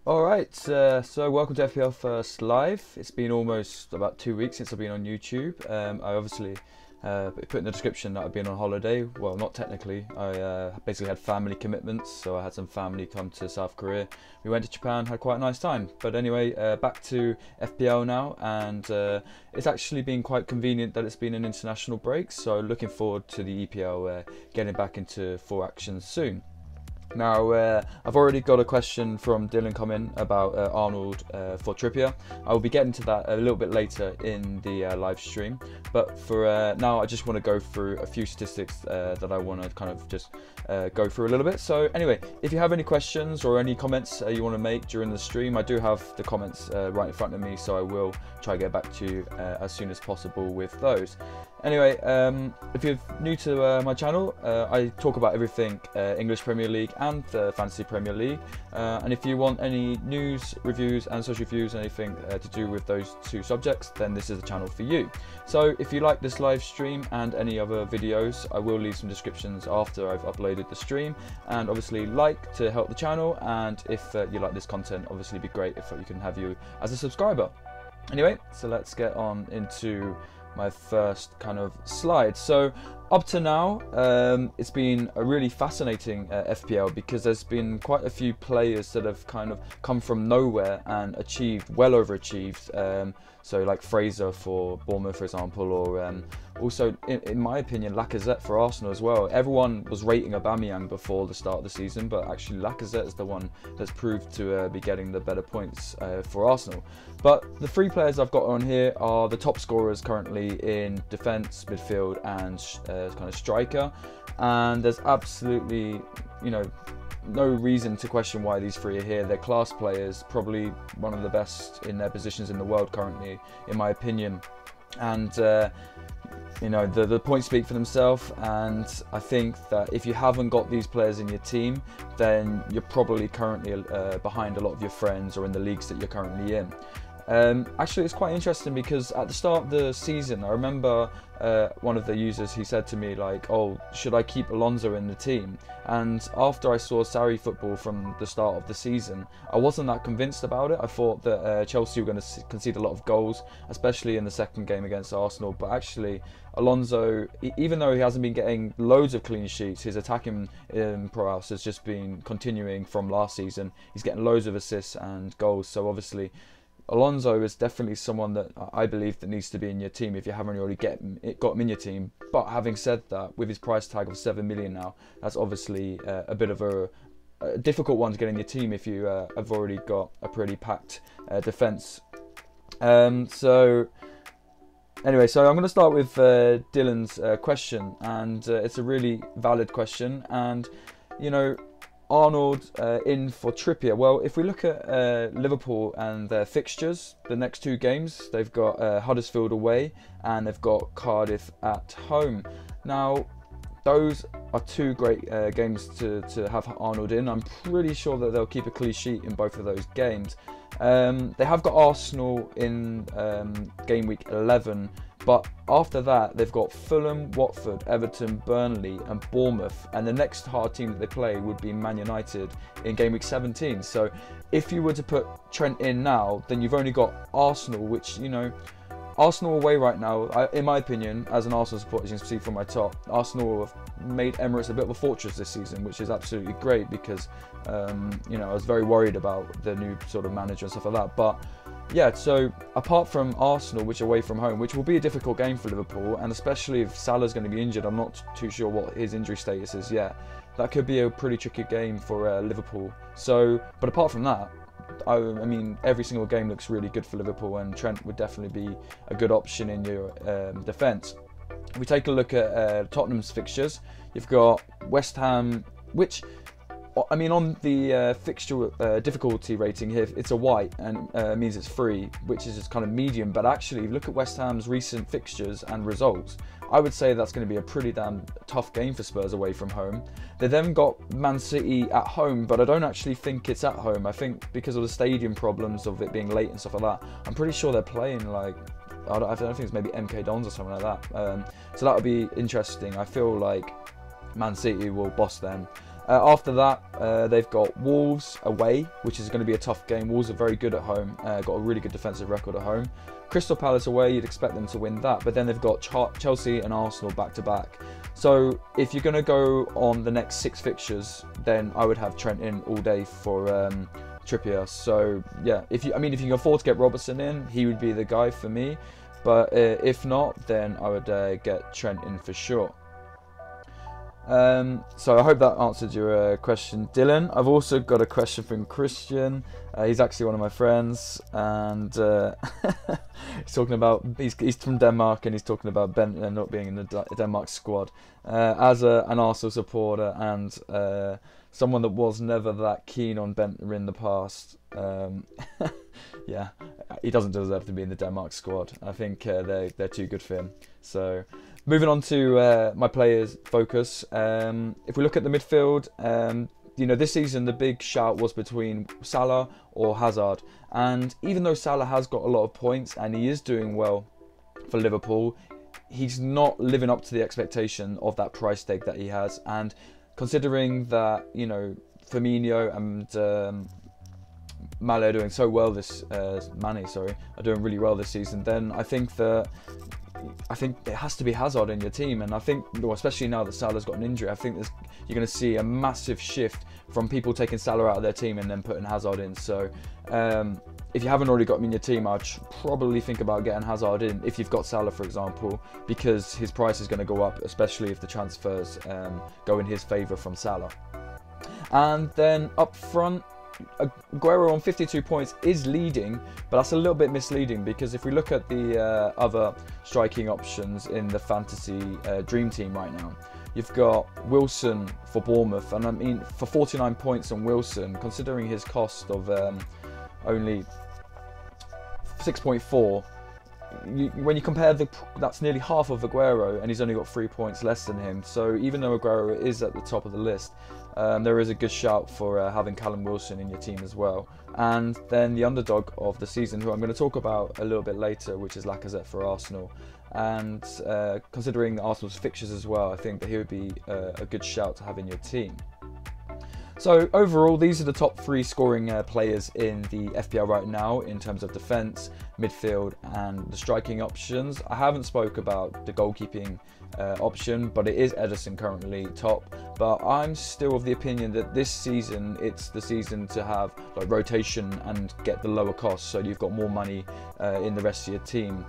Alright, so welcome to FPL First Live. It's been almost about 2 weeks since I've been on YouTube. I obviously put in the description that I've been on holiday. Well, not technically. I basically had family commitments, so I had some family come to South Korea. We went to Japan, had quite a nice time. But anyway, back to FPL now, and it's actually been quite convenient that it's been an international break, so looking forward to the EPL getting back into full action soon. Now, I've already got a question from Dylan coming about Arnold for Trippier. I will be getting to that a little bit later in the live stream, but for now I just want to go through a few statistics that I want to kind of just go through a little bit. So anyway, if you have any questions or any comments you want to make during the stream, I do have the comments right in front of me, so I will try to get back to you as soon as possible with those. Anyway, if you're new to my channel, I talk about everything English Premier League and Fantasy Premier League. And if you want any news, reviews and social views, anything to do with those two subjects, then this is the channel for you. So if you like this live stream and any other videos, I will leave some descriptions after I've uploaded the stream. And obviously like to help the channel, and if you like this content, obviously it'd be great if we can have you as a subscriber. Anyway, so let's get on into my first kind of slide. So up to now, it's been a really fascinating FPL, because there's been quite a few players that have kind of come from nowhere and achieved, well overachieved. So like Fraser for Bournemouth, for example, or also, in my opinion, Lacazette for Arsenal as well. Everyone was rating Aubameyang before the start of the season, but actually Lacazette is the one that's proved to be getting the better points for Arsenal. But the three players I've got on here are the top scorers currently in defence, midfield and kind of striker. And there's absolutely, no reason to question why these three are here. They're class players, probably one of the best in their positions in the world currently, in my opinion. And the points speak for themselves, and I think that if you haven't got these players in your team, then you're probably currently behind a lot of your friends or in the leagues that you're currently in. Actually, it's quite interesting because at the start of the season, I remember one of the users, he said to me like, "Oh, should I keep Alonso in the team?" And after I saw Sarri football from the start of the season, I wasn't that convinced about it. I thought that Chelsea were going to concede a lot of goals, especially in the second game against Arsenal. But actually, Alonso, even though he hasn't been getting loads of clean sheets, his attacking prowess has just been continuing from last season. He's getting loads of assists and goals. So obviously, Alonso is definitely someone that I believe that needs to be in your team if you haven't already got him in your team. But having said that, with his price tag of 7 million now, that's obviously a bit of a difficult one to get in your team if you have already got a pretty packed defence. So anyway, so I'm going to start with Dylan's question, and it's a really valid question. And you know, Arnold in for Trippier. Well, if we look at Liverpool and their fixtures, the next two games, they've got Huddersfield away and they've got Cardiff at home. Now, those are two great games to have Arnold in. I'm pretty sure that they'll keep a clean sheet in both of those games. They have got Arsenal in game week 11, but after that they've got Fulham, Watford, Everton, Burnley and Bournemouth, and the next hard team that they play would be Man United in game week 17. So if you were to put Trent in now, then you've only got Arsenal, which, you know, Arsenal away right now, in my opinion, as an Arsenal supporter, as you can see from my top, Arsenal have made Emirates a bit of a fortress this season, which is absolutely great because, you know, I was very worried about the new sort of manager and stuff like that. But yeah, so apart from Arsenal, which are away from home, which will be a difficult game for Liverpool, and especially if Salah's going to be injured, I'm not too sure what his injury status is yet. That could be a pretty tricky game for Liverpool. So, but apart from that, I mean, every single game looks really good for Liverpool, and Trent would definitely be a good option in your defence. If we take a look at Tottenham's fixtures, you've got West Ham, which, I mean, on the fixture difficulty rating here, it's a white and means it's free, which is just kind of medium. But actually, if you look at West Ham's recent fixtures and results, I would say that's going to be a pretty damn tough game for Spurs away from home. They then got Man City at home, but I don't actually think it's at home. I think because of the stadium problems of it being late and stuff like that, I'm pretty sure they're playing like, I don't think it's maybe MK Dons or something like that. So that would be interesting. I feel like Man City will boss them. After that, they've got Wolves away, which is going to be a tough game. Wolves are very good at home, got a really good defensive record at home. Crystal Palace away, you'd expect them to win that, but then they've got Chelsea and Arsenal back to back. So if you're going to go on the next 6 fixtures, then I would have Trent in all day for Trippier. So yeah, if you can afford to get Robertson in, he would be the guy for me. But if not, then I would get Trent in for sure. So I hope that answered your question, Dylan. I've also got a question from Christian. He's actually one of my friends, and he's talking about he's from Denmark, and he's talking about Bentner not being in the Denmark squad. As an Arsenal supporter and someone that was never that keen on Bentner in the past, yeah, he doesn't deserve to be in the Denmark squad. I think they're too good for him. So, moving on to my players' focus. If we look at the midfield, you know, this season the big shout was between Salah or Hazard. And even though Salah has got a lot of points and he is doing well for Liverpool, he's not living up to the expectation of that price tag that he has. And considering that, you know, Firmino and Mane are doing so well are doing really well this season, then I think it has to be Hazard in your team. And I think, well, especially now that Salah's got an injury, I think you're going to see a massive shift from people taking Salah out of their team and then putting Hazard in. So if you haven't already got him in your team, I'd probably think about getting Hazard in if you've got Salah, for example, because his price is going to go up, especially if the transfers go in his favour from Salah. And then up front, Aguero on 52 points is leading, but that's a little bit misleading because if we look at the other striking options in the fantasy dream team right now, you've got Wilson for Bournemouth, and I mean, for 49 points on Wilson, considering his cost of only 6.4, when you compare that's nearly half of Aguero, and he's only got 3 points less than him. So even though Aguero is at the top of the list, there is a good shout for having Callum Wilson in your team as well. And then the underdog of the season, who I'm going to talk about a little bit later, which is Lacazette for Arsenal. And considering Arsenal's fixtures as well, I think that he would be a good shout to have in your team. So overall, these are the top 3 scoring players in the FPL right now in terms of defence, midfield and the striking options. I haven't spoke about the goalkeeping option, but it is Ederson currently top. But I'm still of the opinion that this season, it's the season to have like rotation and get the lower cost, so you've got more money in the rest of your team.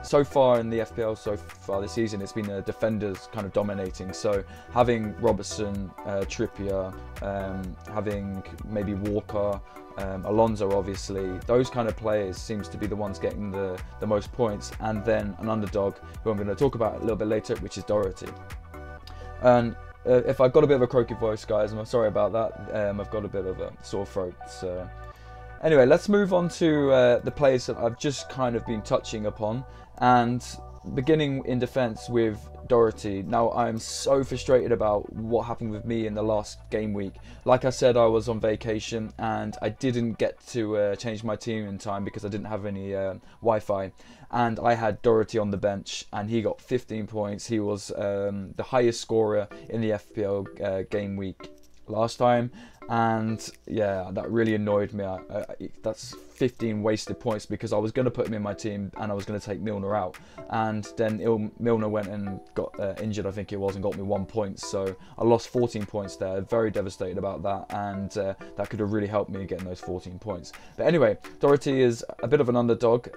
So far in the FPL, so far this season, it's been the defenders kind of dominating. So having Robertson, Trippier, having maybe Walker, Alonso obviously, those kind of players seems to be the ones getting the most points. And then an underdog who I'm going to talk about a little bit later, which is Doherty. And if I've got a bit of a croaky voice, guys, I'm sorry about that. I've got a bit of a sore throat. So anyway, let's move on to the players that I've just kind of been touching upon, and beginning in defence with Doherty. Now, I'm so frustrated about what happened with me in the last game week. Like I said, I was on vacation and I didn't get to change my team in time because I didn't have any Wi-Fi. And I had Doherty on the bench and he got 15 points. He was the highest scorer in the FPL game week last time. And yeah, that really annoyed me. That's 15 wasted points because I was going to put him in my team and I was going to take Milner out. And then Milner went and got injured, I think it was, and got me 1 point. So I lost 14 points there. Very devastated about that. And that could have really helped me getting those 14 points. But anyway, Doherty is a bit of an underdog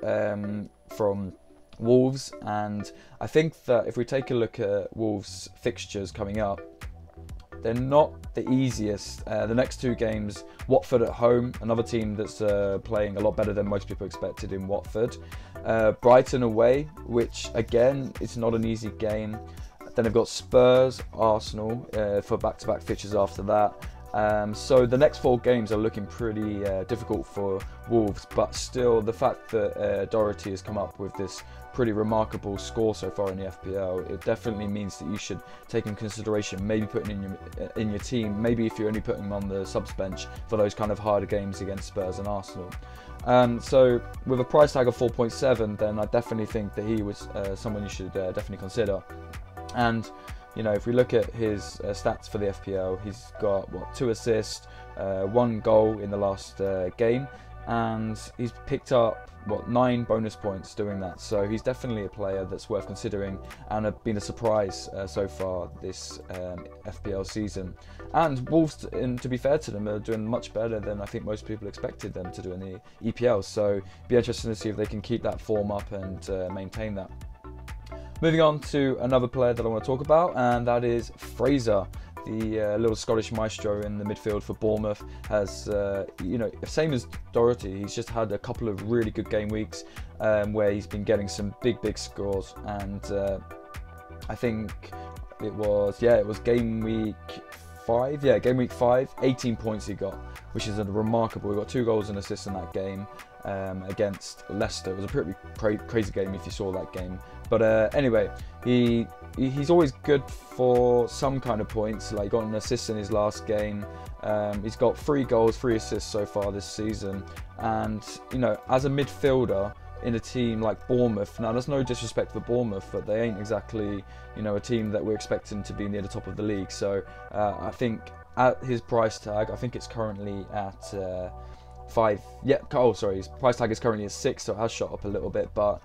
from Wolves. And I think that if we take a look at Wolves' fixtures coming up, they're not the easiest. The next 2 games, Watford at home, another team that's playing a lot better than most people expected in Watford. Brighton away, which again, it's not an easy game. Then they've got Spurs, Arsenal for back-to-back fixtures after that. So the next 4 games are looking pretty difficult for Wolves, but still the fact that Doherty has come up with this pretty remarkable score so far in the FPL, it definitely means that you should take in consideration maybe putting in your team, maybe if you're only putting him on the subs bench for those kind of harder games against Spurs and Arsenal. So with a price tag of 4.7, then I definitely think that he was someone you should definitely consider. And you know, if we look at his stats for the FPL, he's got 2 assists, 1 goal in the last game, and he's picked up 9 bonus points doing that. So he's definitely a player that's worth considering and have been a surprise so far this FPL season. And Wolves, to be fair to them, are doing much better than I think most people expected them to do in the EPL. So it'd be interesting to see if they can keep that form up and maintain that. Moving on to another player that I want to talk about, and that is Fraser, the little Scottish maestro in the midfield for Bournemouth. Has, you know, same as Doherty, he's just had a couple of really good game weeks where he's been getting some big scores. And I think it was game week 5. Yeah, game week 5, 18 points he got, which is a remarkable. He got 2 goals and assists in that game against Leicester. It was a pretty crazy game if you saw that game. But anyway, he's always good for some kind of points. Like, he got an assist in his last game. He's got 3 goals, 3 assists so far this season. And you know, as a midfielder in a team like Bournemouth, now there's no disrespect for Bournemouth, but they ain't exactly, you know, a team that we're expecting to be near the top of the league. So I think at his price tag, I think it's currently at 5. Yeah, oh sorry, his price tag is currently at 6, so it has shot up a little bit, but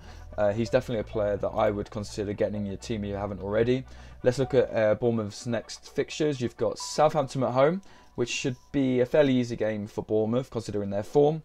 he's definitely a player that I would consider getting in your team if you haven't already. Let's look at Bournemouth's next fixtures. You've got Southampton at home, which should be a fairly easy game for Bournemouth considering their form.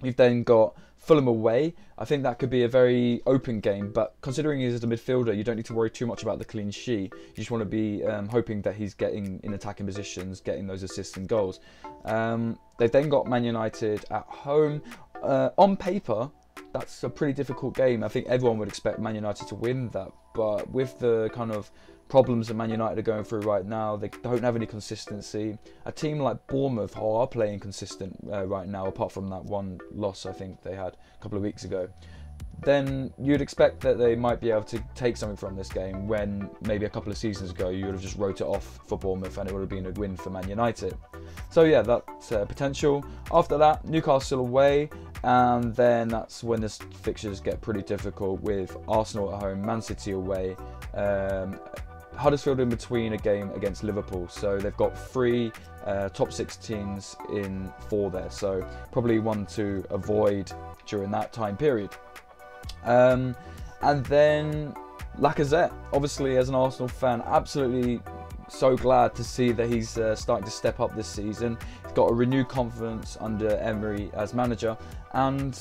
You've then got Fulham away. I think that could be a very open game, but considering he's a midfielder, you don't need to worry too much about the clean sheet. You just want to be hoping that he's getting in attacking positions, getting those assists and goals. They've then got Man United at home. On paper, that's a pretty difficult game. I think everyone would expect Man United to win that, but with the kind of problems that Man United are going through right now, they don't have any consistency. A team like Bournemouth are playing consistent right now, apart from that one loss I think they had a couple of weeks ago. then you'd expect that they might be able to take something from this game, when maybe a couple of seasons ago you would have just wrote it off for Bournemouth and it would have been a win for Man United. So yeah, that's potential. After that, Newcastle away, and then that's when the fixtures get pretty difficult, with Arsenal at home, Man City away, Huddersfield in between a game against Liverpool. So they've got 3 top 6 teams in 4 there, so probably one to avoid during that time period. And then Lacazette, obviously as an Arsenal fan, absolutely so glad to see that he's starting to step up this season. He's got a renewed confidence under Emery as manager, and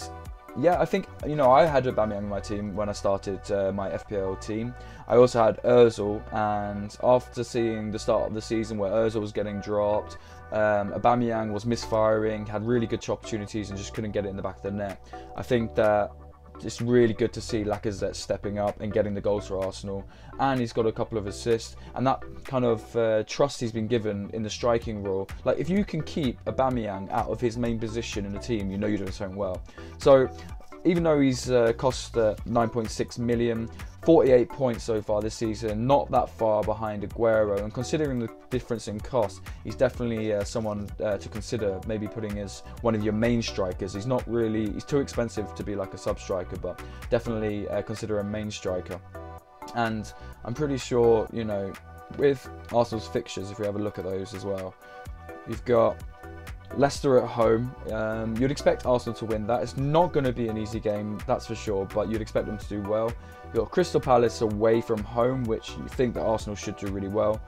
yeah, I think, you know, I had Aubameyang in my team when I started my FPL team. I also had Ozil, and after seeing the start of the season where Ozil was getting dropped, Aubameyang was misfiring, had really good opportunities and just couldn't get it in the back of the net. I think that it's really good to see Lacazette stepping up and getting the goals for Arsenal, and he's got a couple of assists, and that kind of trust he's been given in the striking role. Like, if you can keep Aubameyang out of his main position in the team, you know you're doing something well. So even though he's cost 9.6 million, 48 points so far this season, not that far behind Aguero, and considering the difference in cost, he's definitely someone to consider maybe putting as one of your main strikers. He's not really, he's too expensive to be like a sub striker, but definitely consider a main striker. And I'm pretty sure, you know, with Arsenal's fixtures, if we have a look at those as well, you've got Leicester at home. You'd expect Arsenal to win that. It's not going to be an easy game, that's for sure, but you'd expect them to do well. You've got Crystal Palace away from home, which you think that Arsenal should do really well.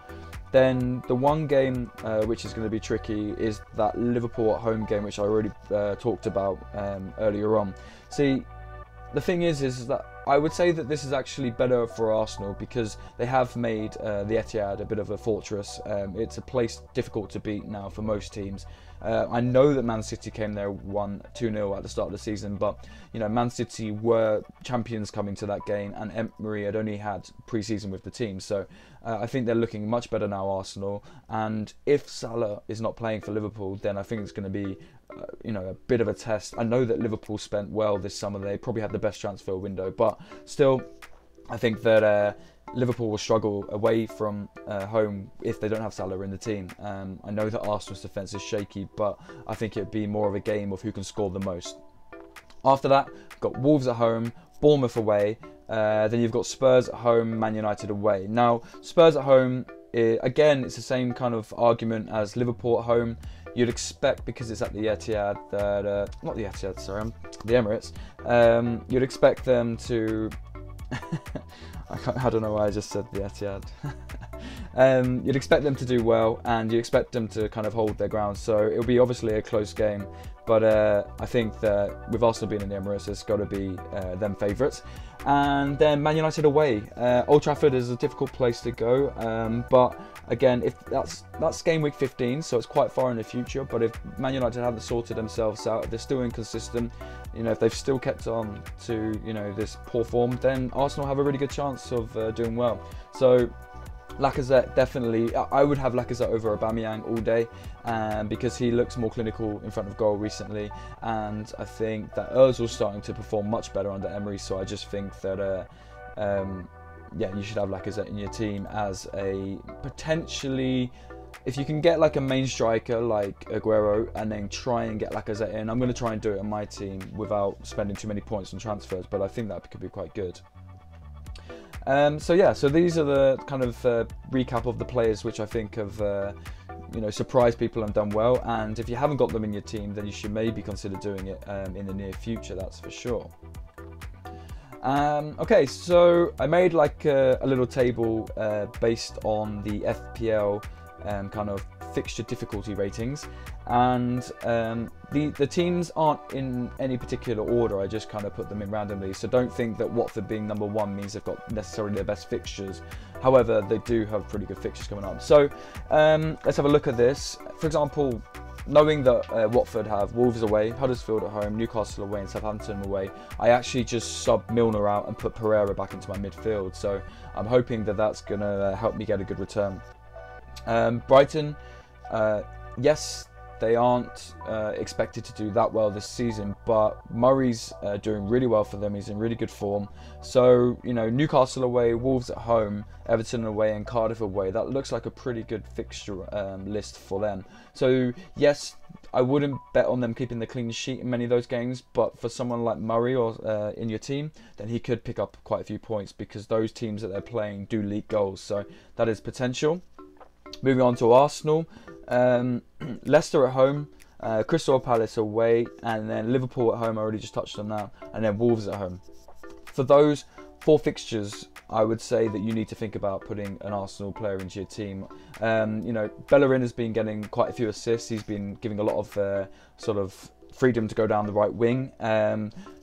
Then the one game which is going to be tricky is that Liverpool at home game, which I already talked about earlier on. See, the thing is that I would say that this is actually better for Arsenal, because they have made the Etihad a bit of a fortress. It's a place difficult to beat now for most teams. I know that Man City came there, won 2-0 at the start of the season, but you know, Man City were champions coming to that game, and Emery had only had pre-season with the team. So I think they're looking much better now, Arsenal. And if Salah is not playing for Liverpool, then I think it's going to be you know, a bit of a test. I know that Liverpool spent well this summer. They probably had the best transfer window, but still, I think that Liverpool will struggle away from home if they don't have Salah in the team. I know that Arsenal's defence is shaky, but I think it'd be more of a game of who can score the most. After that, we've got Wolves at home, Bournemouth away, then you've got Spurs at home, Man United away. Now, Spurs at home, again, it's the same kind of argument as Liverpool at home. You'd expect, because it's at the Etihad, that not the Etihad, sorry, the Emirates. You'd expect them to. I don't know why I just said the Etihad. You'd expect them to do well, and you expect them to kind of hold their ground. So it'll be obviously a close game, but I think that with Arsenal being in the Emirates, it's got to be them favourites. And then Man United away. Old Trafford is a difficult place to go, but again, if that's game week 15, so it's quite far in the future. But if Man United haven't sorted themselves out, if they're still inconsistent, you know, if they've still kept on to, you know, this poor form, then Arsenal have a really good chance of doing well. So Lacazette, definitely, I would have Lacazette over Aubameyang all day, because he looks more clinical in front of goal recently, and I think that Ozil's starting to perform much better under Emery. So I just think that yeah, you should have Lacazette in your team as a potentially, if you can get like a main striker like Aguero and then try and get Lacazette in. I'm going to try and do it on my team without spending too many points on transfers, but I think that could be quite good. So yeah, so these are the kind of recap of the players which I think have you know, surprised people and done well. And if you haven't got them in your team, then you should maybe consider doing it in the near future, that's for sure. Okay, so I made like a little table based on the FPL kind of fixture difficulty ratings, and the teams aren't in any particular order. I just kind of put them in randomly, so don't think that Watford being number 1 means they've got necessarily their best fixtures. However, they do have pretty good fixtures coming up. So let's have a look at this. For example, knowing that Watford have Wolves away, Huddersfield at home, Newcastle away and Southampton away, I actually just subbed Milner out and put Pereira back into my midfield. So I'm hoping that that's going to help me get a good return. Brighton, yes, they aren't expected to do that well this season, but Murray's doing really well for them. He's in really good form. So, you know, Newcastle away, Wolves at home, Everton away and Cardiff away. That looks like a pretty good fixture list for them. So, yes, I wouldn't bet on them keeping the clean sheet in many of those games, but for someone like Murray or in your team, then he could pick up quite a few points because those teams that they're playing do leak goals. So that is potential. Moving on to Arsenal, Leicester at home, Crystal Palace away, and then Liverpool at home. I already just touched on now, and then Wolves at home. For those 4 fixtures, I would say that you need to think about putting an Arsenal player into your team. You know, Bellerin has been getting quite a few assists. He's been giving a lot of sort of freedom to go down the right wing.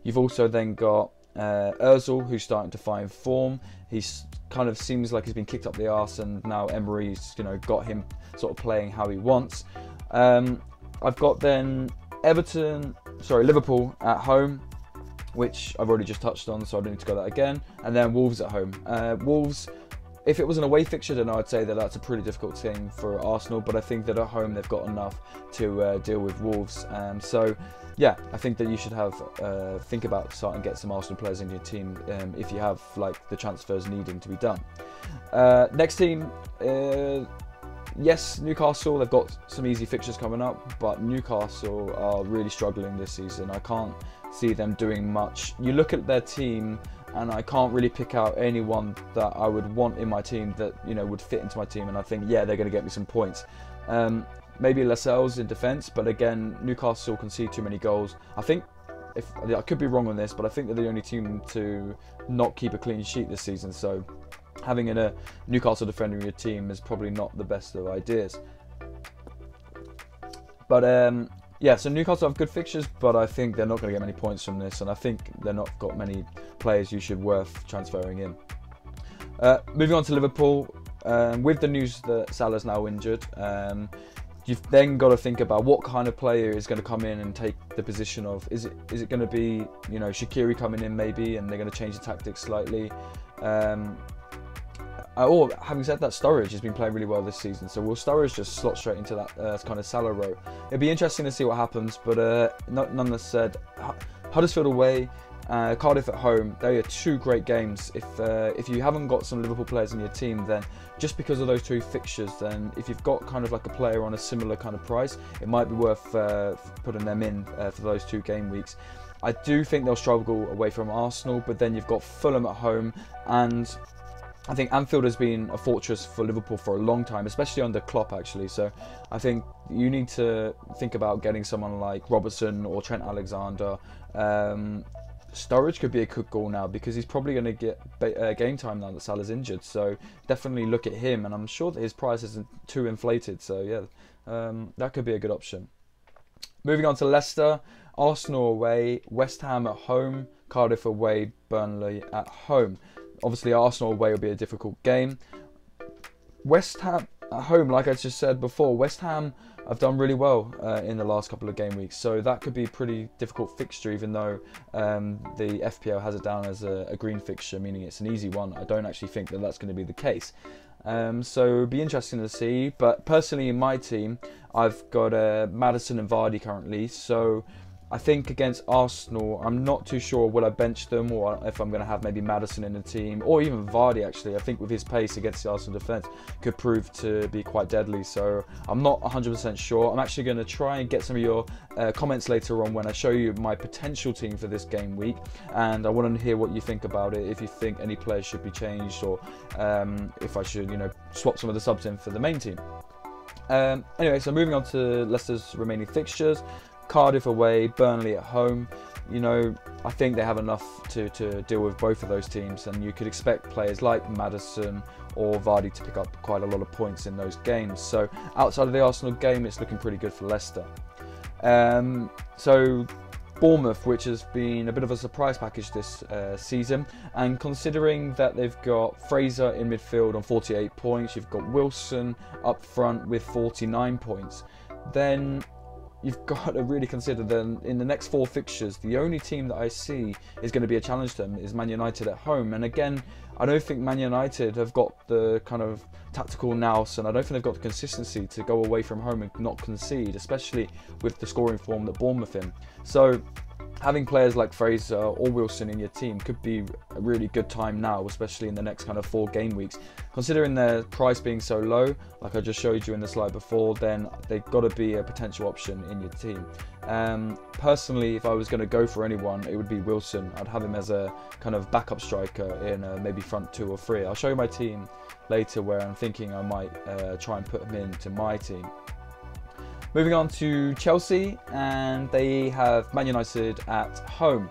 You've also then got Ozil, who's starting to find form. He's kind of seems like he's been kicked up the arse, and now Emery's, you know, got him sort of playing how he wants. I've got then Liverpool at home, which I've already just touched on, so I don't need to go that again. And then Wolves at home. Wolves, if it was an away fixture, then I'd say that that's a pretty difficult thing for Arsenal, but I think that at home they've got enough to deal with Wolves. So yeah, I think that you should have think about starting to get some Arsenal players in your team if you have like the transfers needing to be done. Next team, yes, Newcastle, they've got some easy fixtures coming up, but Newcastle are really struggling this season. I can't see them doing much. You look at their team and I can't really pick out anyone that I would want in my team that, you know, would fit into my team, and I think, yeah, they're going to get me some points. Maybe Lascelles in defence, but again, Newcastle concede too many goals. I think, I could be wrong on this, but I think they're the only team to not keep a clean sheet this season, so having a Newcastle defender in your team is probably not the best of ideas. But yeah, so Newcastle have good fixtures, but I think they're not going to get many points from this, and I think they're not got many players you should worth transferring in. Moving on to Liverpool, with the news that Salah's now injured, you've then got to think about what kind of player is going to come in and take the position of, is it going to be, you know, Shaqiri coming in maybe, and they're going to change the tactics slightly. Or having said that, Sturridge has been playing really well this season, so will Sturridge just slot straight into that kind of Salah role? It'd be interesting to see what happens, but nonetheless said, Huddersfield away, Cardiff at home, they are 2 great games. If you haven't got some Liverpool players in your team, then just because of those 2 fixtures, then if you've got kind of like a player on a similar kind of price, it might be worth putting them in for those 2 game weeks. I do think they'll struggle away from Arsenal, but then you've got Fulham at home, and I think Anfield has been a fortress for Liverpool for a long time, especially under Klopp actually. So I think you need to think about getting someone like Robertson or Trent Alexander. Sturridge could be a good goal now because he's probably going to get game time now that Salah's injured. So definitely look at him, and I'm sure that his price isn't too inflated. So yeah, that could be a good option. Moving on to Leicester, Arsenal away, West Ham at home, Cardiff away, Burnley at home. Obviously, Arsenal away will be a difficult game. West Ham at home, like I just said before, West Ham have done really well in the last couple of game weeks, so that could be a pretty difficult fixture, even though the FPL has it down as a green fixture, meaning it's an easy one. I don't actually think that that's going to be the case. So it'll be interesting to see, but personally in my team, I've got Maddison and Vardy currently, so I think against Arsenal, I'm not too sure will I bench them or if I'm going to have maybe Maddison in the team, or even Vardy actually. I think with his pace against the Arsenal defence could prove to be quite deadly, so I'm not 100% sure. I'm actually going to try and get some of your comments later on when I show you my potential team for this game week, and I want to hear what you think about it, if you think any players should be changed, or if I should, you know, swap some of the subs in for the main team. Anyway, so moving on to Leicester's remaining fixtures. Cardiff away, Burnley at home. You know, I think they have enough to deal with both of those teams, and you could expect players like Maddison or Vardy to pick up quite a lot of points in those games. So outside of the Arsenal game, it's looking pretty good for Leicester. So Bournemouth, which has been a bit of a surprise package this season, and considering that they've got Fraser in midfield on 48 points, you've got Wilson up front with 49 points, then you've got to really consider that in the next 4 fixtures, the only team that I see is going to be a challenge to them is Man United at home. And again, I don't think Man United have got the kind of tactical nous, and I don't think they've got the consistency to go away from home and not concede, especially with the scoring form that Bournemouth in. So having players like Fraser or Wilson in your team could be a really good time now, especially in the next kind of 4 game weeks. Considering their price being so low, like I just showed you in the slide before, then they've got to be a potential option in your team. Personally, if I was going to go for anyone, it would be Wilson. I'd have him as a kind of backup striker in maybe front 2 or 3. I'll show you my team later where I'm thinking I might try and put him into my team. Moving on to Chelsea, and they have Man United at home.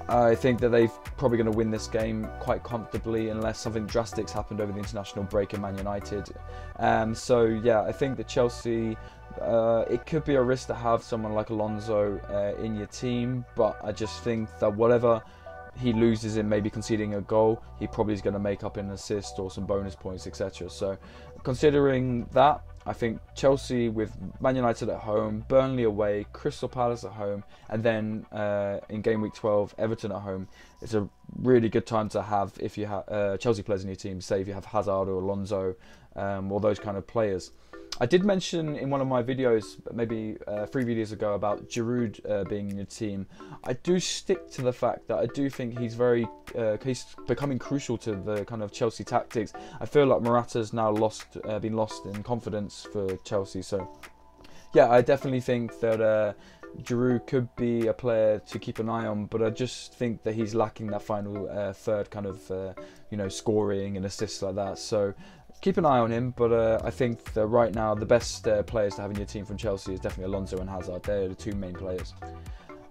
I think that they're probably going to win this game quite comfortably unless something drastic happened over the international break in Man United. So yeah, I think that Chelsea, it could be a risk to have someone like Alonso in your team, but I just think that whatever he loses in maybe conceding a goal, he probably is going to make up in an assist or some bonus points, etc. So considering that, I think Chelsea with Man United at home, Burnley away, Crystal Palace at home, and then in game week 12, Everton at home. It's a really good time to have if you have Chelsea players in your team, say if you have Hazard or Alonso, or those kind of players. I did mention in one of my videos, maybe 3 videos ago, about Giroud being in your team. I do stick to the fact that I do think he's he's becoming crucial to the kind of Chelsea tactics. I feel like Morata's now been lost in confidence for Chelsea. So yeah, I definitely think that Giroud could be a player to keep an eye on, but I just think that he's lacking that final third kind of scoring and assists like that. So keep an eye on him, but I think that right now the best players to have in your team from Chelsea is definitely Alonso and Hazard. They're the 2 main players,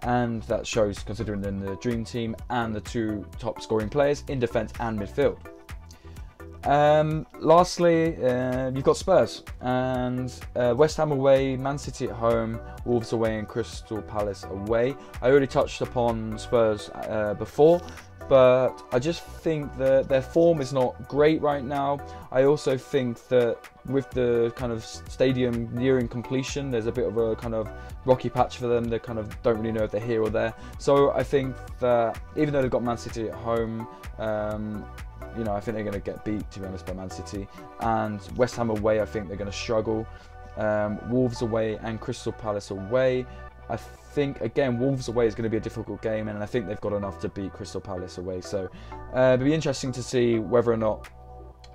and that shows considering they're in the dream team and the 2 top scoring players in defence and midfield. Lastly, you've got Spurs and West Ham away, Man City at home, Wolves away and Crystal Palace away. I already touched upon Spurs before, but I just think that their form is not great right now. I also think that with the kind of stadium nearing completion, there's a bit of a kind of rocky patch for them. They kind of don't really know if they're here or there. So I think that even though they've got Man City at home, I think they're going to get beat, to be honest, by Man City. And West Ham away, I think they're going to struggle. Wolves away and Crystal Palace away. I think, again, Wolves away is going to be a difficult game, and I think they've got enough to beat Crystal Palace away. So it'll be interesting to see whether or not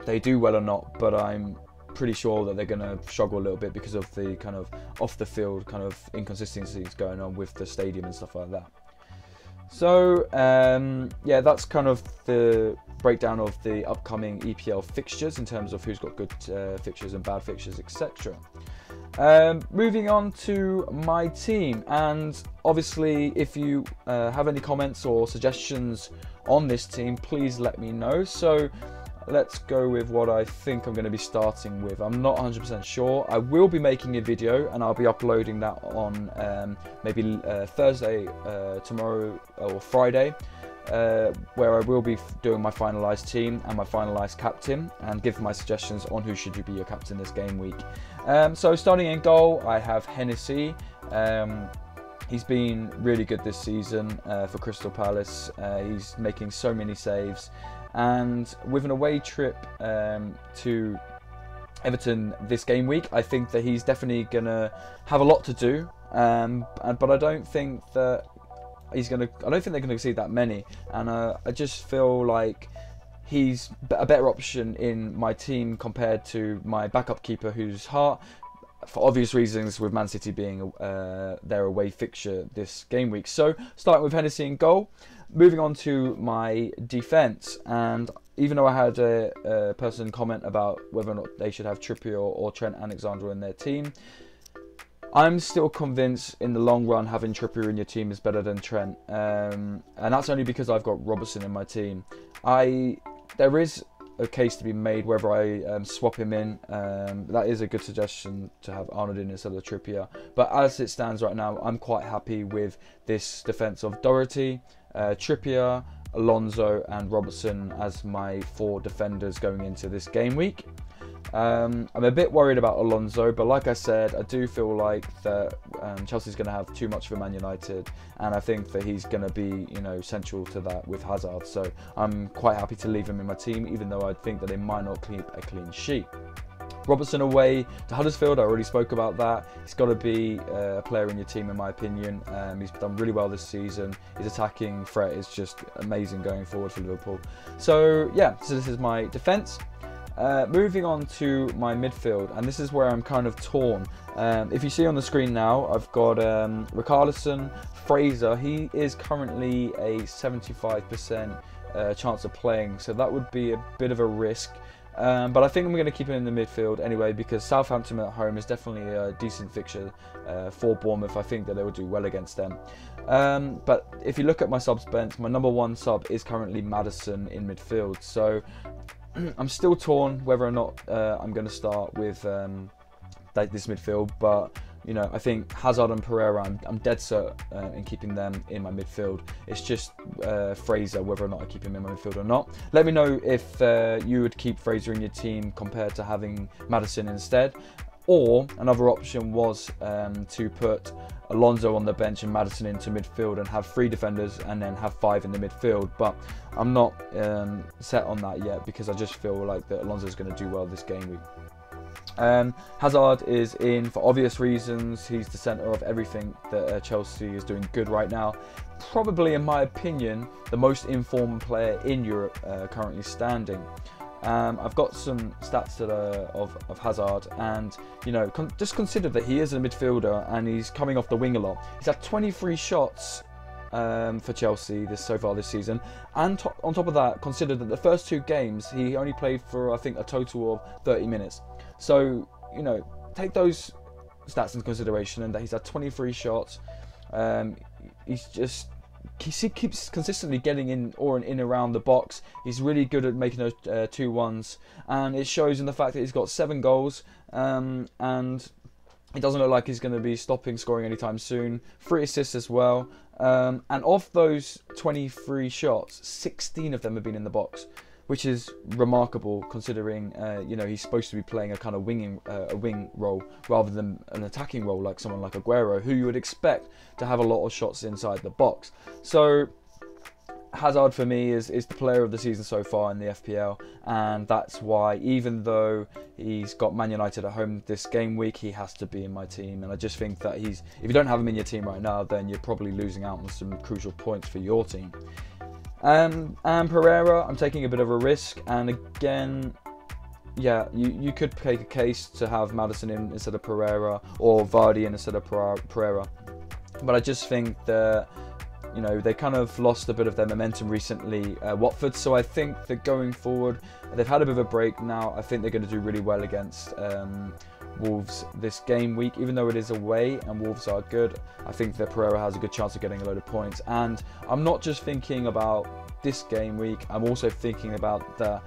they do well or not, but I'm pretty sure that they're going to struggle a little bit because of the kind of off-the-field kind of inconsistencies going on with the stadium and stuff like that. So yeah, that's kind of the breakdown of the upcoming EPL fixtures in terms of who's got good fixtures and bad fixtures, etc. Moving on to my team, and obviously if you have any comments or suggestions on this team, please let me know. So let's go with what I think I'm going to be starting with. I'm not 100% sure. I will be making a video and I'll be uploading that on maybe Thursday, tomorrow or Friday, where I will be doing my finalised team and my finalised captain and give my suggestions on who should be your captain this game week. So starting in goal, I have Hennessy. He's been really good this season for Crystal Palace. He's making so many saves. And with an away trip to Everton this game week, I think that he's definitely going to have a lot to do. But I don't think that I don't think they're going to concede that many. And I just feel like he's a better option in my team compared to my backup keeper, who's Hart, for obvious reasons, with Man City being their away fixture this game week. So starting with Hennessy in goal. Moving on to my defence, and even though I had a person comment about whether or not they should have Trippier or Trent Alexander in their team, I'm still convinced in the long run having Trippier in your team is better than Trent, and that's only because I've got Robertson in my team. There is a case to be made whether I swap him in. That is a good suggestion to have Arnold in instead of Trippier, but as it stands right now, I'm quite happy with this defence of Doherty, Trippier, Alonso and Robertson as my 4 defenders going into this game week. I'm a bit worried about Alonso, but like I said, I do feel like that Chelsea's going to have too much for Man United, and I think that he's going to be, central to that with Hazard. So I'm quite happy to leave him in my team, even though I think that they might not keep a clean sheet. Robertson away to Huddersfield, I already spoke about that. He's got to be a player in your team, in my opinion. He's done really well this season. His attacking threat is just amazing going forward for Liverpool. So yeah, so this is my defence. Moving on to my midfield, and this is where I'm kind of torn. If you see on the screen now, I've got Richarlison, Fraser. He is currently a 75% chance of playing, so that would be a bit of a risk. But I think I'm going to keep him in the midfield anyway, because Southampton at home is definitely a decent fixture for Bournemouth. I think that they will do well against them. But if you look at my subs bench, my number one sub is currently Maddison in midfield. So I'm still torn whether or not I'm going to start with this midfield. But I think Hazard and Pereira, I'm dead set in keeping them in my midfield. It's just Fraser, whether or not I keep him in my midfield or not. Let me know if you would keep Fraser in your team compared to having Maddison instead. Or another option was to put Alonso on the bench and Maddison into midfield and have 3 defenders and then have 5 in the midfield. But I'm not set on that yet, because I just feel like that Alonso is going to do well this game week. Hazard is in for obvious reasons. He's the centre of everything that Chelsea is doing good right now. Probably, in my opinion, the most informed player in Europe currently standing. I've got some stats that of Hazard, and just consider that he is a midfielder and he's coming off the wing a lot. He's had 23 shots for Chelsea so far this season, and on top of that, consider that the first 2 games he only played for, I think, a total of 30 minutes. So take those stats into consideration, and that he's had 23 shots. He keeps consistently getting in around the box. He's really good at making those 2-1s, and it shows in the fact that he's got 7 goals, and it doesn't look like he's going to be stopping scoring anytime soon. 3 assists as well, and of those 23 shots, 16 of them have been in the box, which is remarkable considering he's supposed to be playing a kind of wing role rather than an attacking role like someone like Aguero, who you would expect to have a lot of shots inside the box. So Hazard for me is the player of the season so far in the FPL, and that's why, even though he's got Man United at home this game week, he has to be in my team. And I just think that if you don't have him in your team right now, then you're probably losing out on some crucial points for your team. And Pereira, I'm taking a bit of a risk, and again, yeah, you could take a case to have Maddison in instead of Pereira, or Vardy in instead of Pereira, but I just think that they kind of lost a bit of their momentum recently, Watford. So I think that going forward, they've had a bit of a break now. I think they're going to do really well against Wolves this game week, even though it is away and Wolves are good. I think that Pereira has a good chance of getting a load of points, and I'm not just thinking about this game week, I'm also thinking about the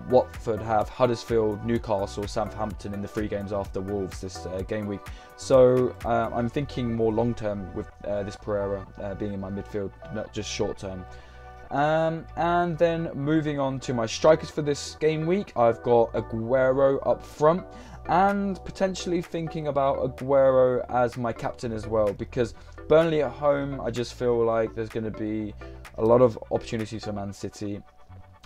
Watford have Huddersfield, Newcastle, Southampton in the 3 games after Wolves this game week. So I'm thinking more long term with this Pereira being in my midfield, not just short term. And then moving on to my strikers for this game week, I've got Aguero up front, and potentially thinking about Aguero as my captain as well, because Burnley at home, I just feel like there's going to be a lot of opportunities for Man City.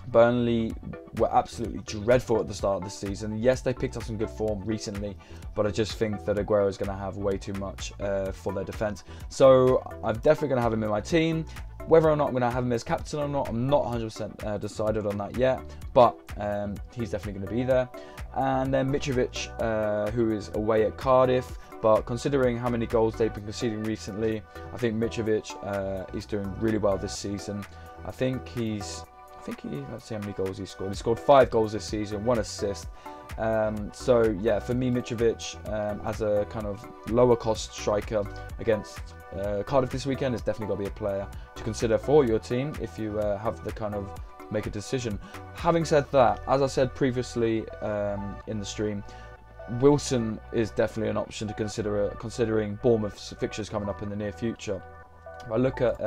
Burnley were absolutely dreadful at the start of the season. Yes, they picked up some good form recently, but I just think that Aguero is going to have way too much for their defence. So I'm definitely going to have him in my team. Whether or not I'm going to have him as captain or not, I'm not 100% decided on that yet, but he's definitely going to be there. And then Mitrovic, who is away at Cardiff, but considering how many goals they've been conceding recently, I think Mitrovic is doing really well this season. Let's see how many goals he scored. He scored 5 goals this season, 1 assist. So yeah, for me, Mitrovic as a kind of lower cost striker against Cardiff this weekend is definitely got to be a player to consider for your team if you have the kind of make a decision. Having said that, as I said previously in the stream, Wilson is definitely an option to consider, considering Bournemouth's fixtures coming up in the near future. If I look at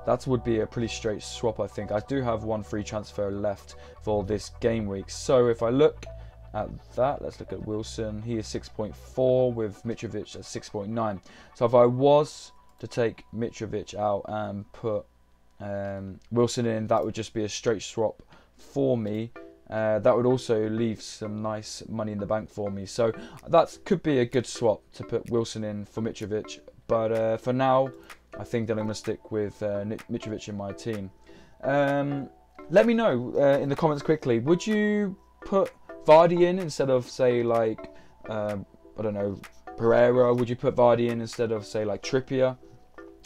that would be a pretty straight swap, I think. I do have 1 free transfer left for this game week. So if I look at that. Let's look at Wilson. He is 6.4 with Mitrovic at 6.9. So if I was to take Mitrovic out and put Wilson in, that would just be a straight swap for me. That would also leave some nice money in the bank for me. So that could be a good swap to put Wilson in for Mitrovic. But for now, I think that I'm going to stick with Mitrovic in my team. Let me know in the comments quickly. Would you put Vardy in instead of, say, like, I don't know, Pereira? Would you put Vardy in instead of, say, like, Trippier?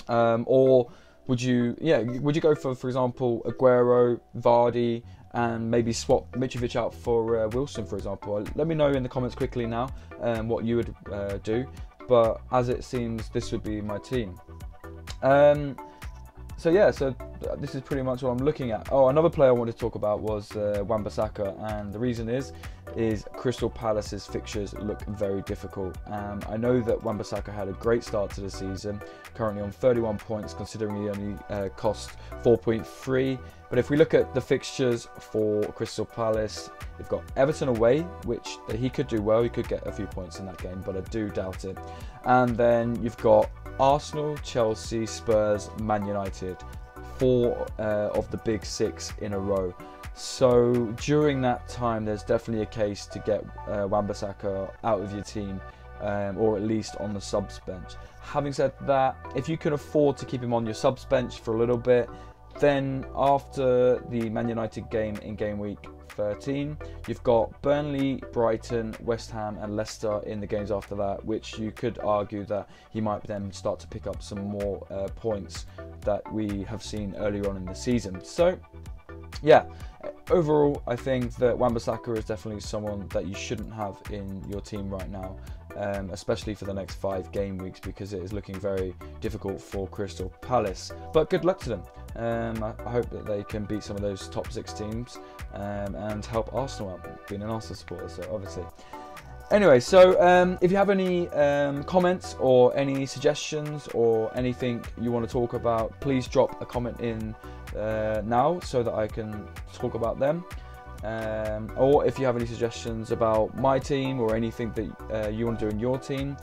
Or would you go for example, Aguero, Vardy, and maybe swap Mitrovic out for Wilson, for example? Let me know in the comments quickly now what you would do. But as it seems, this would be my team. So yeah, so this is pretty much what I'm looking at. Oh, another player I wanted to talk about was Wan-Bissaka, and the reason is Crystal Palace's fixtures look very difficult. I know that Wan-Bissaka had a great start to the season, currently on 31 points, considering he only cost 4.3. But if we look at the fixtures for Crystal Palace, they've got Everton away, which he could do well. He could get a few points in that game, but I do doubt it. And then you've got Arsenal, Chelsea, Spurs, Man United, 4 of the big 6 in a row. So during that time, there's definitely a case to get Wan-Bissaka out of your team, or at least on the subs bench. Having said that, if you can afford to keep him on your subs bench for a little bit, then after the Man United game in game week 13, you've got Burnley, Brighton, West Ham and Leicester in the games after that, which you could argue that he might then start to pick up some more points that we have seen earlier on in the season. So yeah, overall I think that Wan-Bissaka is definitely someone that you shouldn't have in your team right now, especially for the next 5 game weeks, because it is looking very difficult for Crystal Palace. But good luck to them. I hope that they can beat some of those top 6 teams and help Arsenal out, being an Arsenal supporter, so obviously. Anyway, so if you have any comments or any suggestions or anything you want to talk about, please drop a comment in now so that I can talk about them. Or if you have any suggestions about my team or anything that you want to do in your team,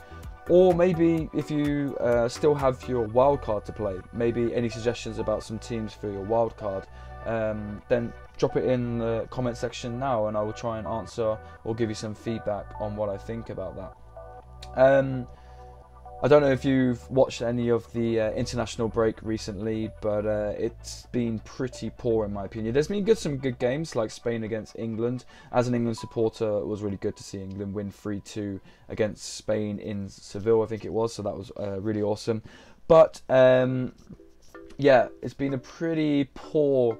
or maybe if you still have your wildcard to play, maybe any suggestions about some teams for your wildcard, then drop it in the comment section now and I will try and answer or give you some feedback on what I think about that. I don't know if you've watched any of the international break recently, but it's been pretty poor in my opinion. There's been some good games like Spain against England. As an England supporter, it was really good to see England win 3-2 against Spain in Seville, I think it was, so that was really awesome. But yeah, it's been a pretty poor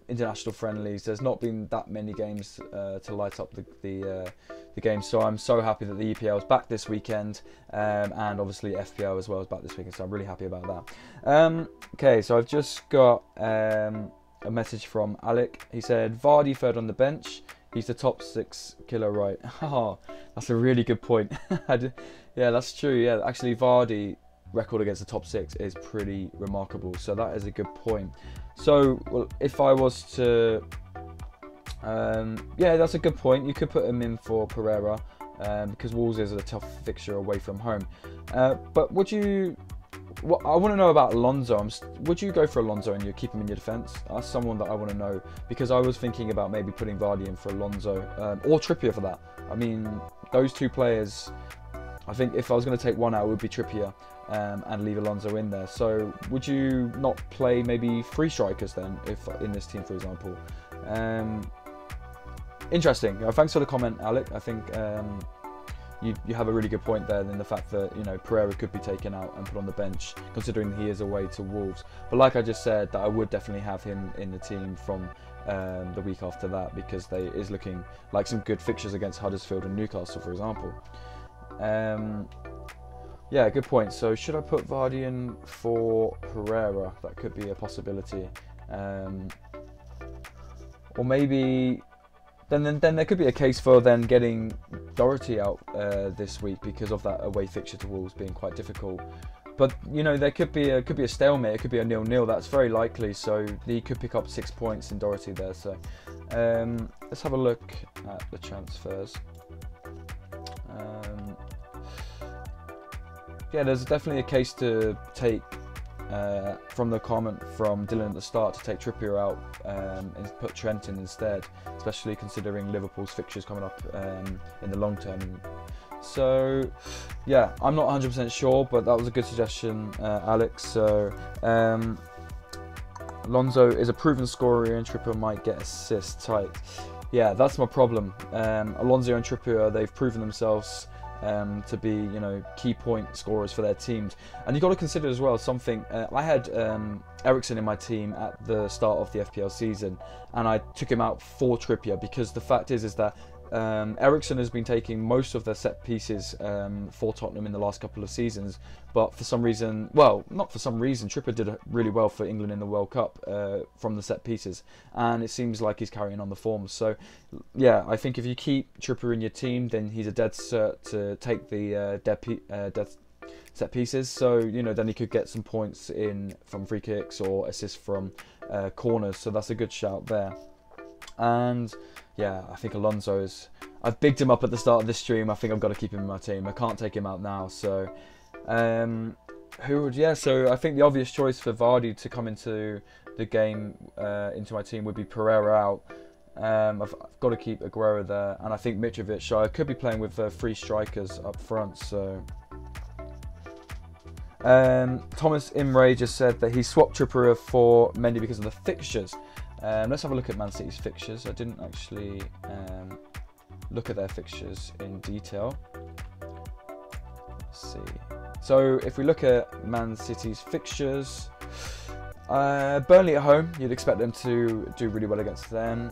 international friendlies. There's not been that many games to light up the game, so I'm so happy that the EPL is back this weekend, and obviously FPL as well is back this weekend, so I'm really happy about that. Okay, so I've just got a message from Alec. He said Vardy third on the bench, he's the top 6 killer, right? Oh, that's a really good point. Yeah, that's true. Yeah, actually Vardy record against the top 6 is pretty remarkable, so that is a good point. So well, if I was to yeah, that's a good point. You could put him in for Pereira because Wolves is a tough fixture away from home. But would you? What I want to know about Alonso. Would you go for Alonso and you keep him in your defence? That's someone that I want to know, because I was thinking about maybe putting Vardy in for Alonso or Trippier for that. I mean, those 2 players. I think if I was going to take one out, it would be Trippier and leave Alonso in there. So would you not play maybe 3 strikers then, if in this team, for example? Interesting. Thanks for the comment, Alec. I think you have a really good point there in the fact that, you know, Pereira could be taken out and put on the bench, considering he is away to Wolves. But like I just said, that I would definitely have him in the team from the week after that, because they is looking like some good fixtures against Huddersfield and Newcastle, for example. Yeah, good point. So should I put Vardy in for Pereira? That could be a possibility. Or maybe then there could be a case for then getting Doherty out this week because of that away fixture to Wolves being quite difficult. But you know, there could be a stalemate. It could be a 0-0. That's very likely. So he could pick up 6 points in Doherty there. So Let's have a look at the transfers. Yeah, there's definitely a case to take from the comment from Dylan at the start to take Trippier out and put Trent in instead, especially considering Liverpool's fixtures coming up in the long term. So yeah, I'm not 100% sure, but that was a good suggestion, Alex. So Alonso is a proven scorer and Trippier might get assists. Tight. Yeah, that's my problem. Alonso and Trippier, they've proven themselves to be, you know, key point scorers for their teams. And you've got to consider as well something. I had Eriksen in my team at the start of the FPL season, and I took him out for Trippier because the fact is that Eriksen has been taking most of the set pieces for Tottenham in the last couple of seasons, but for some reason, well, not for some reason, Trippier did really well for England in the World Cup from the set pieces, and it seems like he's carrying on the form. So yeah, I think if you keep Trippier in your team, then he's a dead cert to take the dead set pieces. So, you know, then he could get some points in from free kicks or assists from corners. So that's a good shout there. And yeah, I think Alonso is... I've bigged him up at the start of this stream. I think I've got to keep him in my team. I can't take him out now. So, who would... Yeah, so I think the obvious choice for Vardy to come into the game, into my team, would be Pereira out. I've got to keep Aguero there. And I think Mitrovic, I could be playing with 3 strikers up front. So... Thomas Imre just said that he swapped Trippier for Mendy because of the fixtures. Let's have a look at Man City's fixtures. I didn't actually look at their fixtures in detail. Let's see. So if we look at Man City's fixtures, Burnley at home, you'd expect them to do really well against them.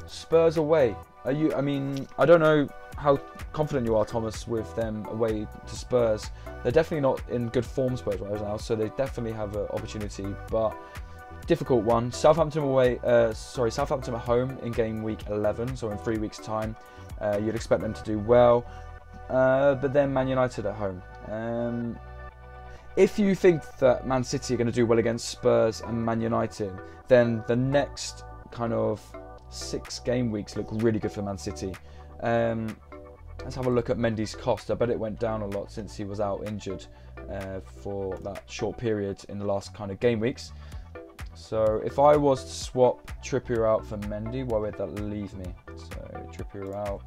Spurs away. I mean, I don't know how confident you are, Thomas, with them away to Spurs. They're definitely not in good form, Spurs, right now, so they definitely have an opportunity, but difficult one. Southampton away, Southampton at home in game week 11, so in 3 weeks' time. You'd expect them to do well, but then Man United at home. If you think that Man City are going to do well against Spurs and Man United, then the next kind of 6 game weeks look really good for Man City. Let's have a look at Mendy's cost. I bet it went down a lot since he was out injured for that short period in the last kind of game weeks. So if I was to swap Trippier out for Mendy, where would that leave me? So Trippier out,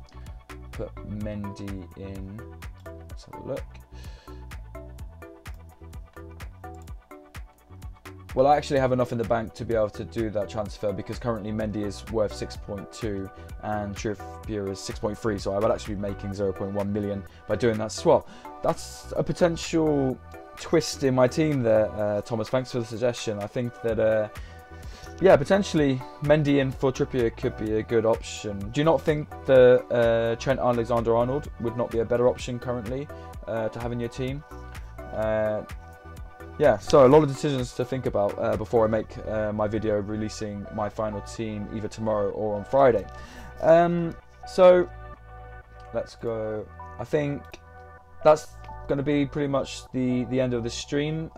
put Mendy in. Let's have a look. Well, I actually have enough in the bank to be able to do that transfer because currently Mendy is worth 6.2 and Trippier is 6.3, so I would actually be making 0.1 million by doing that swap. That's a potential twist in my team there, Thomas. Thanks for the suggestion. I think that, yeah, potentially Mendy in for Trippier could be a good option. Do you not think that Trent Alexander-Arnold would not be a better option currently to have in your team? Yeah, so a lot of decisions to think about before I make my video releasing my final team either tomorrow or on Friday. So let's go. I think that's going to be pretty much the end of this stream.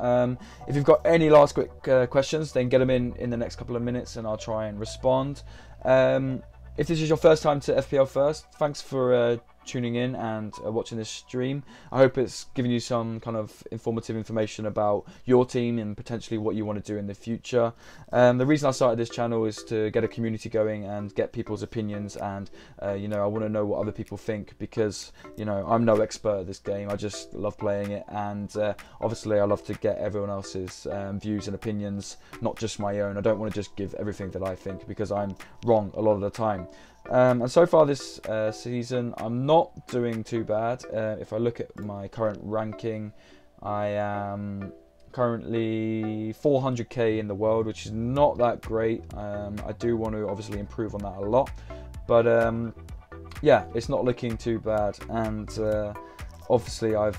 If you've got any last quick questions, then get them in the next couple of minutes and I'll try and respond. If this is your first time to FPL First, thanks for tuning in and watching this stream. I hope it's given you some kind of informative information about your team and potentially what you want to do in the future. The reason I started this channel is to get a community going and get people's opinions, and you know, I want to know what other people think because, you know, I'm no expert at this game. I just love playing it, and obviously I love to get everyone else's views and opinions, not just my own. I don't want to just give everything that I think because I'm wrong a lot of the time. And so far this season, I'm not doing too bad. If I look at my current ranking, I am currently 400k in the world, which is not that great. I do want to obviously improve on that a lot, but yeah, it's not looking too bad. And obviously I've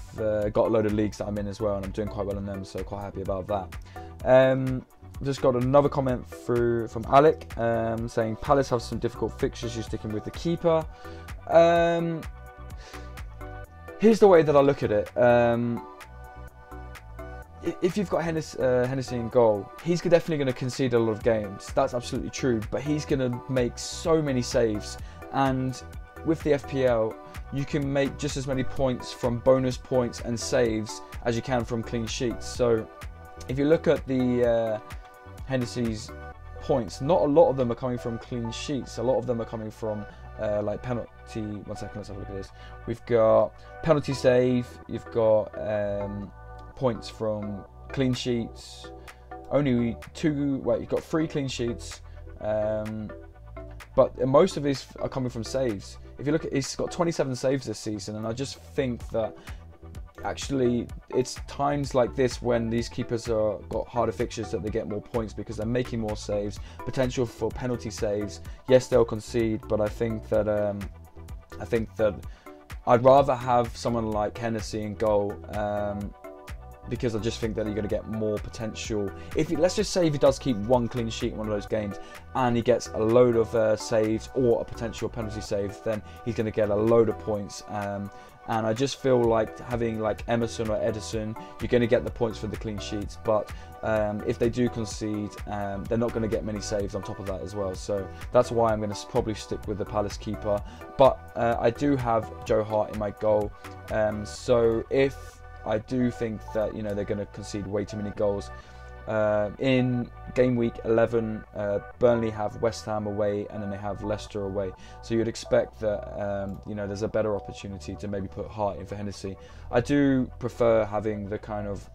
got a load of leagues that I'm in as well, and I'm doing quite well in them, so quite happy about that. Just got another comment through from Alec saying Palace have some difficult fixtures, you're sticking with the keeper. Here's the way that I look at it. if you've got Hennessy in goal, he's definitely going to concede a lot of games. That's absolutely true. But he's going to make so many saves, and with the FPL, you can make just as many points from bonus points and saves as you can from clean sheets. So if you look at the Hennessy's points, not a lot of them are coming from clean sheets. A lot of them are coming from like penalty. 1 second, let's have a look at this. We've got penalty save. You've got points from clean sheets. Only 2. Wait, you've got 3 clean sheets. But most of these are coming from saves. If you look at, he's got 27 saves this season, and I just think that actually it's times like this when these keepers are got harder fixtures that they get more points because they're making more saves, potential for penalty saves. Yes, they'll concede, but I think that I'd rather have someone like Hennessy in goal. Because I just think that you're going to get more potential. Let's just say if he does keep 1 clean sheet in one of those games and he gets a load of saves or a potential penalty save, then he's going to get a load of points. And I just feel like having like Emerson or Edison, you're going to get the points for the clean sheets. But if they do concede, they're not going to get many saves on top of that as well. So that's why I'm going to probably stick with the Palace keeper. But I do have Joe Hart in my goal. So if I do think that they're going to concede way too many goals. In game week 11, Burnley have West Ham away, and then they have Leicester away. So you'd expect that there's a better opportunity to maybe put Hart in for Hennessy. I do prefer having the kind of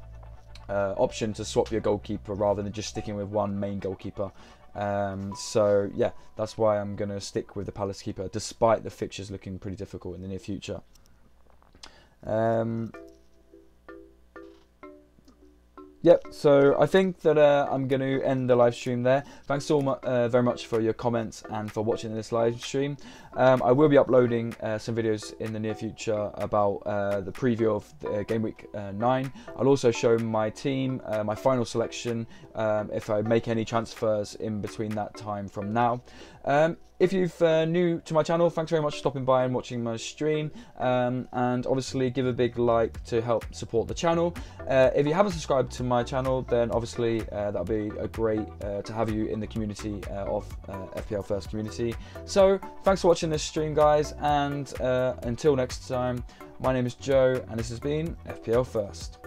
option to swap your goalkeeper rather than just sticking with one main goalkeeper. So yeah, that's why I'm going to stick with the Palace keeper, despite the fixtures looking pretty difficult in the near future. Yep, so I think that I'm going to end the live stream there. Thanks so much, very much for your comments and for watching this live stream. I will be uploading some videos in the near future about the preview of game week 9. I'll also show my team, my final selection, if I make any transfers in between that time from now. If you're new to my channel, thanks very much for stopping by and watching my stream, and obviously give a big like to help support the channel. If you haven't subscribed to my channel, then obviously that'll be a great to have you in the community of FPL First community. So thanks for watching this stream, guys, and until next time, my name is Joe and this has been FPL First.